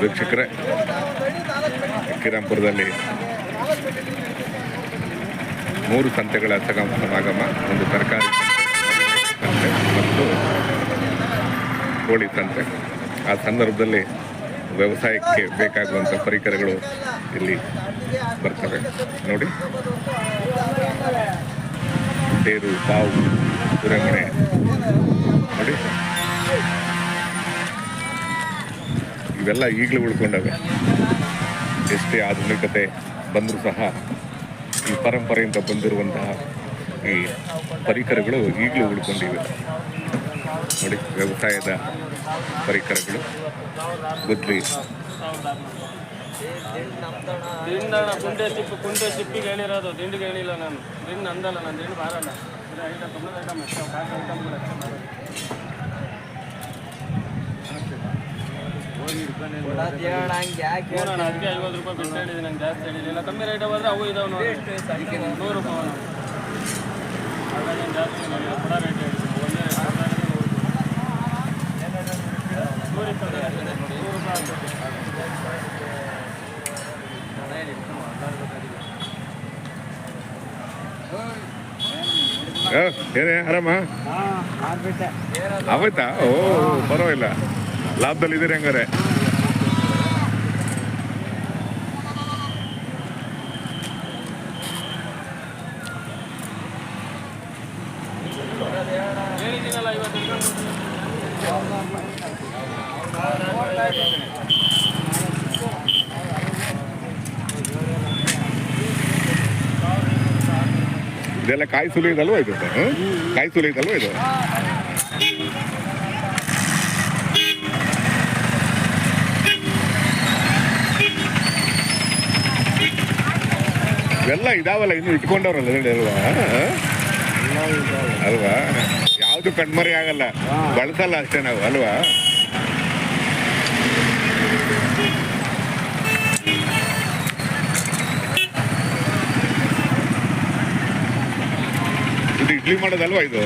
ವೀಕ್ಷಕರೇ, ಶ್ರೀರಾಮ್ಪುರದಲ್ಲಿ 3 ಸಂತೆಗಳ ಸಮಾಗಮ. ಒಂದು ತರಕಾರಿ ಸಂತೆ ಮತ್ತು ಕೋಳಿ ಸಂತೆ. ಆ ಸಂದರ್ಭದಲ್ಲಿ ವ್ಯವಸಾಯಕ್ಕೆ ಬೇಕಾಗುವಂಥ ಪರಿಕರಗಳು ಇಲ್ಲಿ ಬರ್ತವೆ ನೋಡಿ. ತೇರು, ಪಾವು, ಸುರಂಗಣೆ ನೋಡಿ, ಇವೆಲ್ಲ ಈಗಲೂ ಉಳ್ಕೊಂಡವೆ. ಎಷ್ಟೇ ಆಧುನಿಕತೆ ಬಂದರೂ ಸಹ ಈ ಪರಂಪರೆಯಿಂದ ಬಂದಿರುವಂತಹ ಈ ಪರಿಕರಗಳು ಈಗಲೂ ಉಳ್ಕೊಂಡಿವೆ ನೋಡಿ. ವ್ಯವಸಾಯದ ಪರಿಕರಗಳು, ಗುದ್ಲಿ, ಕುಂಟೆ ಸಿಪ್ಪಿಗೆ ಹೇಳಿರೋದು, ದಿಂಡಿಗೆ ಹೇಳಿಲ್ಲ ನಾನು. ದಿಂಡು ಅಂದಲ್ಲ, ನಾನು ದಿಂಡು ಬಾರಲ್ಲ. ಅದಕ್ಕೆ 50 ರೂಪಾಯಿ ಬಿಟ್ಟು ಹೇಳಿದ್ದೀನಿ, ನಂಗೆ ಜಾಸ್ತಿ ಹೇಳಿಲ್ಲ. ಕಮ್ಮಿ ರೇಟ್ ಬಂದರೆ ಅವು ಇದಾವೆ ನೋಡಿ, 100 ರೂಪಾಯಿ ಹಾಗಾಗಿ ಜಾಸ್ತಿ ಹೇಳಿಲ್ಲ. ಕೂಡ ರೇಟ್ ಹೇಳಿದ್ದೀನಿ, ಒಂದೇ ಏನೇ ಆರಾಮ ಆಯ್ತಾ? ಓ ಪರವಾಗಿಲ್ಲ, ಲಾಭದಲ್ಲಿ ಇದೀರಿ ಹಂಗಾರೆ. ಹೇಳಿದ್ದೀನಲ್ಲ 50 ಇದೆಲ್ಲ ಕಾಯಿ ಸುಲಿ ಇದಲ್ವ ಇದು? ಕಾಯಿ ಸುಲಿ ಇದಲ್ವ ಇದು? ಇವೆಲ್ಲ ಇದಾವಲ್ಲ, ಇನ್ನು ಇಟ್ಕೊಂಡವ್ರಲ್ಲ ಅಲ್ವಾ? ಅಲ್ವಾ? ಯಾವುದು ಕಣ್ಮರಿ ಆಗಲ್ಲ, ಬಳಸಲ್ಲ ಅಷ್ಟೇ ನಾವು ಅಲ್ವಾ? ಇದು ಇಡ್ಲಿ ಮಾಡೋದಲ್ವಾ ಇದು?